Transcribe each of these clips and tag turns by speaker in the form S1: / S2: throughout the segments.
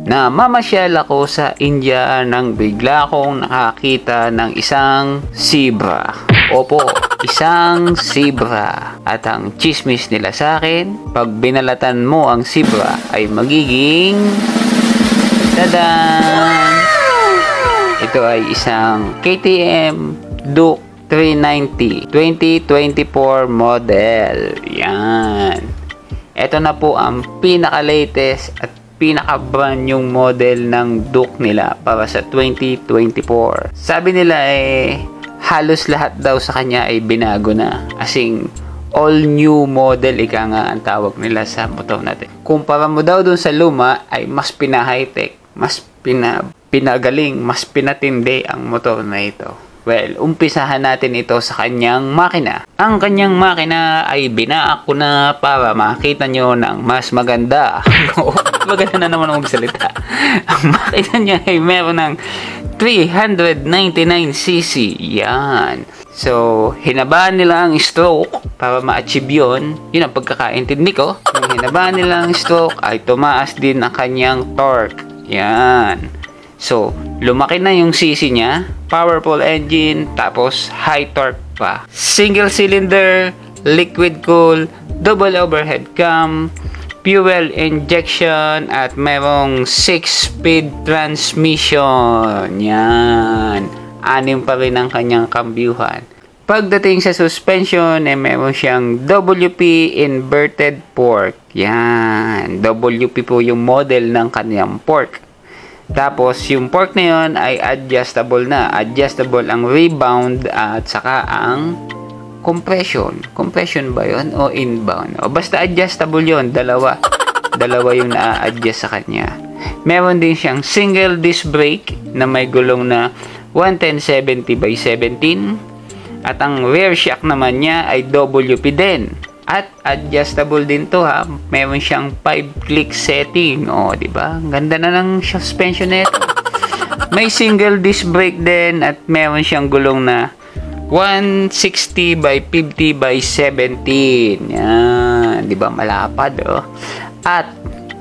S1: na mamasyal ako sa India nang bigla akong nakakita ng isang zebra. Opo, isang zebra. At ang chismis nila sa akin, pag binalatan mo ang zebra ay magiging tadan! Ito ay isang KTM Duke 390 2024 model. Yan. Ito na po ang pinaka-latest at pinaka-brand yung model ng Duke nila para sa 2024. Sabi nila halos lahat daw sa kanya ay binago na. Asing all new model ika nga ang tawag nila sa motor natin. Kumpara mo daw dun sa luma ay mas pina-high-tech, mas pinagaling, mas pinatindi ang motor na ito. Well, umpisahan natin ito sa kanyang makina. Ang kanyang makina ay binaak ko na para makita nyo ng mas maganda. Maganda na naman ang magsalita. Ang makina niya ay meron ng 399cc. Yan. So, hinabaan nila ang stroke para ma-achieve yun. Yun ang pagkakaintindi ko. Nung hinabaan nila ang stroke ay tumaas din ang kanyang torque. Yan. So, lumaki na yung cc niya, powerful engine, tapos high torque pa. Single cylinder, liquid cool, double overhead cam, fuel injection, at merong 6-speed transmission. Yan. 6 pa rin ang kanyang kambyuhan. Pagdating sa suspension, meron siyang WP inverted fork. Yan. WP po yung model ng kanyang fork. Tapos, yung fork na yun ay adjustable na. Adjustable ang rebound at saka ang compression. Compression ba yun? O inbound? O basta adjustable yun. Dalawa yung na-adjust sa kanya. Meron din siyang single disc brake na may gulong na 110/70/17. At ang rear shock naman niya ay WP din. At adjustable din to ha. Meron siyang 5-click setting. O, di ba? Ganda na ng suspension nito. May single disc brake din at meron siyang gulong na 160/50/17. Yan, di ba? Malapad, oh. At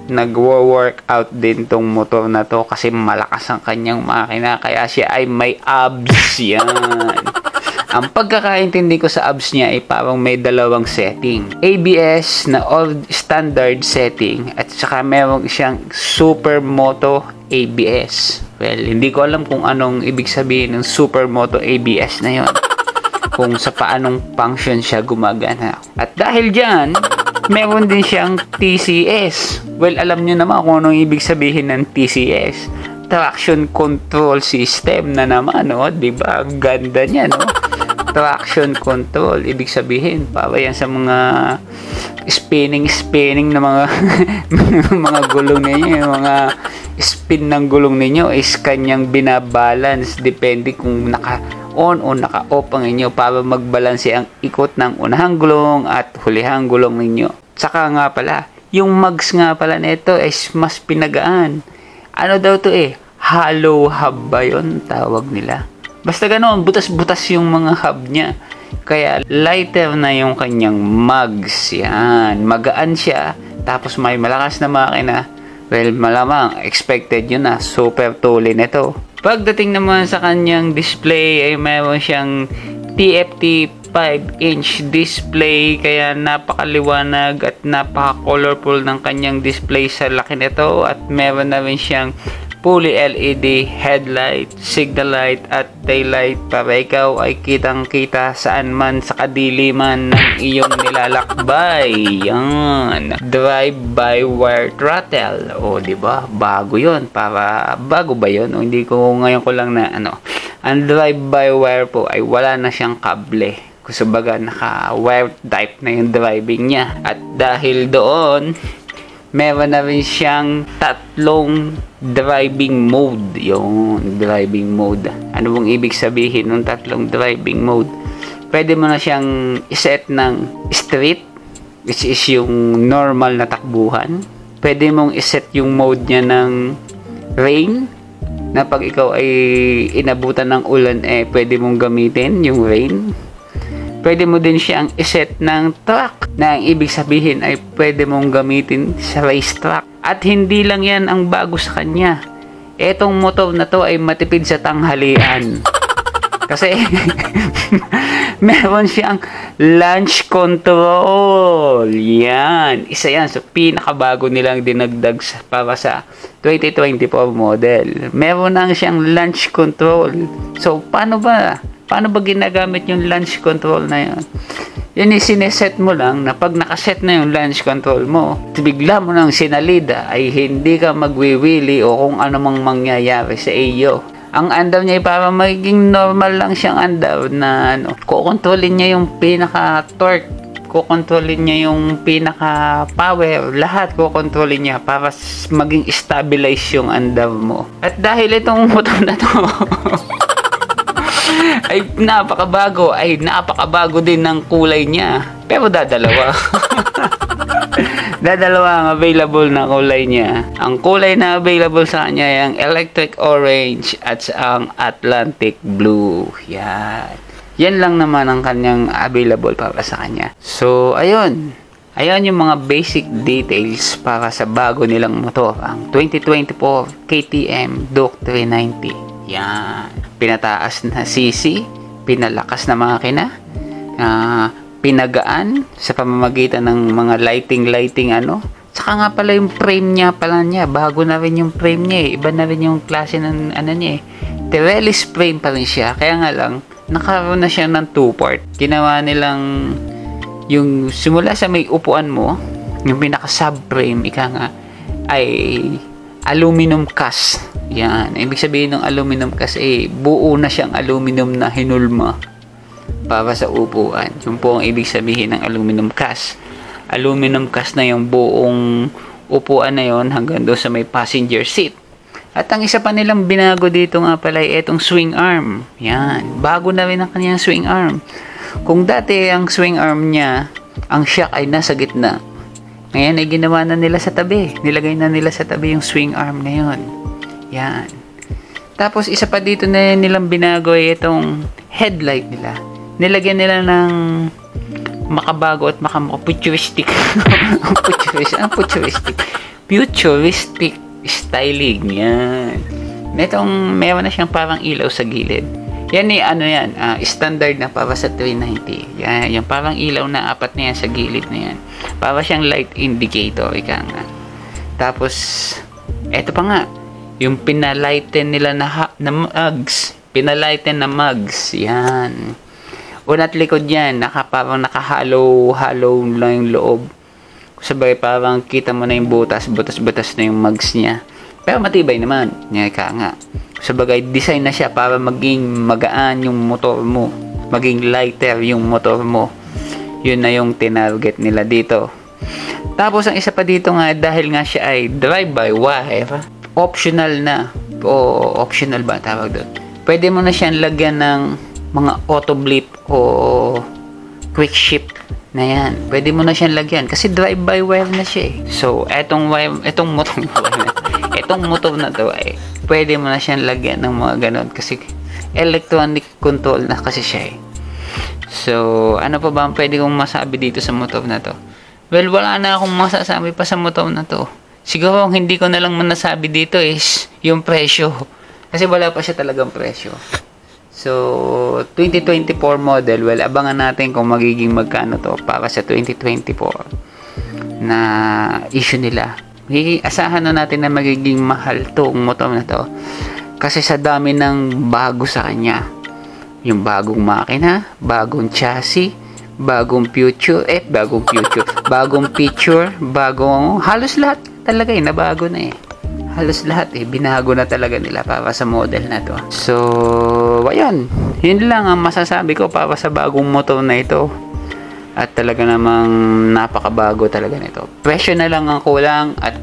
S1: nagwo-workout din tong motor na to kasi malakas ang kanyang makina kaya siya ay may abs. Yan. Ang pagkakaintindi ko sa abs niya ay parang may dalawang setting. ABS na all standard setting at saka meron siyang Supermoto ABS. Well, hindi ko alam kung anong ibig sabihin ng Supermoto ABS na yon. Kung sa paanong function siya gumagana. At dahil dyan, meron din siyang TCS. Well, alam nyo naman kung anong ibig sabihin ng TCS. Traction Control System na naman, no? Diba? Ang ganda niya, no? Traction control, ibig sabihin para yan sa mga spinning na mga mga gulong ninyo, yung mga spin ng gulong ninyo is kanyang binabalance depende kung naka on o naka off ang inyo para magbalanse ang ikot ng unahang gulong at hulihang gulong ninyo. Saka nga pala, yung mags nga pala nito is mas pinagaan. Ano daw to hollow hub ba yun tawag nila? Basta ganoon, butas-butas yung mga hub niya. Kaya lighter na yung kanyang mags. Yan. Magaan siya. Tapos may malakas na makina. Well, malamang expected yun na. Super tuloy nito. Pagdating naman sa kanyang display ay mayroon siyang TFT 5-inch display. Kaya napakaliwanag at napaka-colorful ng kanyang display sa laki nito. At meron na rin siyang fully LED headlight, signal light at tail light para ikaw ay kitang-kita saan man sa kadiliman ng iyong nilalakbay. Yan. Drive-by-wire throttle. O, di ba? Bago 'yon. Para bago ba 'yon? O hindi ko ngayon ko lang na Ang drive-by-wire po ay wala na siyang kable. Kumbaga naka-wire type na yung driving niya. At dahil doon, meron na rin siyang 3 driving mode. Yung driving mode. Ano bang ibig sabihin ng 3 driving mode? Pwede mo na siyang iset ng street, which is yung normal na takbuhan. Pwede mong iset yung mode niya ng rain, na pag ikaw ay inabutan ng ulan, pwede mong gamitin yung rain. Pwede mo din siyang iset ng track, na ang ibig sabihin ay pwede mong gamitin sa race track. At hindi lang yan ang bago sa kanya. Etong motor na to ay matipid sa tanghalian. Kasi meron siyang launch control. Yan. Isa yan sa pinakabago nilang dinagdag para sa 2024 model. Meron na siyang launch control. So, paano ba ginagamit yung launch control na yan? Yan sineset mo lang na pag nakaset na yung launch control mo, bigla mo nang sinalida ay hindi ka magwiwili o kung ano mang mangyayari sa iyo. Ang andaw niya ay para magiging normal lang siyang andaw na kukontrolin niya yung pinaka-torque, kukontrolin niya yung pinaka-power, lahat kukontrolin niya para maging stabilize yung andaw mo. At dahil itong motor na to ay napakabago din ng kulay niya. Pero dadalawa. Dadalawa ang available na kulay niya. Ang kulay na available sa kanya ay ang electric orange at ang Atlantic blue. Yan. Yan lang naman ang kanyang available para sa kanya. So, ayun. Ayun yung mga basic details para sa bago nilang motor. Ang 2024 KTM Duke 390. Yan. Pinataas na CC, pinalakas na makina, pinagaan sa pamamagitan ng mga lighting Tsaka nga pala yung frame niya bago na rin yung frame niya iba na rin yung klase ng niya Pirellis frame pa rin siya, kaya nga lang nakaroon na siya ng 2-part. Ginawa nilang yung simula sa may upuan mo, yung pinaka subframe ay aluminum cast. Yan, ibig sabihin ng aluminum kasi buo na siyang aluminum na hinulma para sa upuan. Yung po ang ibig sabihin ng aluminum cast. Aluminum cast na yung buong upuan na yon hanggang doon sa may passenger seat. At ang isa pa nilang binago dito nga pala ay itong swing arm. Yan, bago na rin ang kanyang swing arm. Kung dati ang swing arm niya, ang shock ay nasa gitna. Ngayon ay ginawa na nila sa tabi. Nilagay na nila sa tabi yung swing arm ngayon. Yan. Tapos isa pa dito na nilang binago ay itong headlight nila. Nilagyan nila ng makabago at futuristic futuristic styling. Yan. Meron na siyang parang ilaw sa gilid. Yan standard na para sa 390. Yan, yung parang ilaw na apat na yan sa gilid na yan. Para siyang light indicator, Tapos, eto pa nga, yung pinalighten nila na mugs. Pinalighten na mugs. Yan. Una't likod yan, parang nakahalo lang yung loob. Sabay parang kita mo na yung butas na yung mugs niya. Pero matibay naman. Yan nga. Sabagay, design na siya para maging magaan yung motor mo. Maging lighter yung motor mo. Yun na yung tinarget nila dito. Tapos, ang isa pa dito nga, dahil nga siya ay drive-by-wire, optional na. O optional ba tawag doon? Pwede mo na siyang lagyan ng mga auto-blip o quick shift na yan. Pwede mo na siyang lagyan kasi drive-by-wire na siya eh. So, etong motor na to ay pwede mo na siyang lagyan ng mga ganon kasi electronic control na kasi siya eh. So, ano pa ba ang pwede kong masabi dito sa motor na to? Well, wala na akong masasabi pa sa motor na to. Siguro ang hindi ko na lang manasabi dito is yung presyo. Kasi wala pa siya talagang presyo. So, 2024 model, well, abangan natin kung magiging magkano to para sa 2024 na issue nila. Asahan na natin na magiging mahal tong motor na to kasi sa dami ng bago sa kanya. Yung bagong makina, bagong chassis, bagong feature, halos lahat talaga nabago na eh. Halos lahat binago na talaga nila para sa model na to. So, ayun. Yun lang ang masasabi ko para sa bagong motor na ito. At talaga namang napakabago talaga nito. Presyo na lang ang kulang at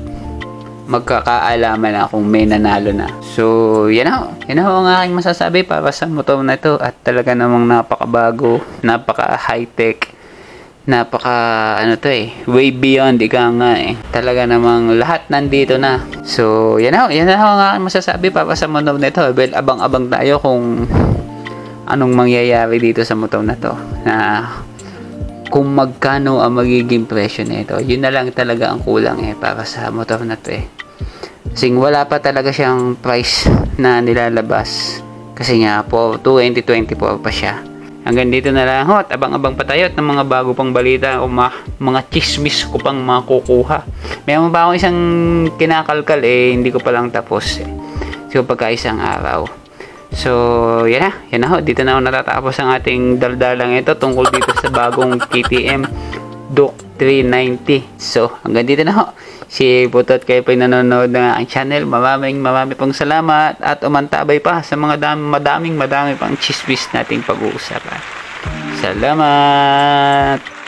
S1: magkakaalaman na kung may nanalo na. So, yan ho ang aking masasabi para sa motor na ito. At talaga namang napakabago, napaka high-tech, way beyond talaga namang lahat nandito na. So, yan ho ang aking masasabi para sa motor na ito. Well, abang-abang tayo kung anong mangyayari dito sa motor na to. kung magkano ang magiging presyo nito. Yun na lang talaga ang kulang para sa motor na to Kasi wala pa talaga siyang price na nilalabas. Kasi nga po 2024 pa siya. Hanggang dito na lang at abang-abang pa tayo at ng mga bago pang balita o mga chismis ko pang makukuha. Mayroon pa ako isang kinakalkal hindi ko pa lang tapos So pagka isang araw. So yan na ho. Dito na ako natatapos ang ating daldalang ito tungkol dito sa bagong KTM Duke 390. So hanggang dito na ho. Si Butot kayo pa nanonood ng aking channel. Marami pong salamat at umantabay pa sa mga madaming pang chismis nating pag-uusapan. Salamat!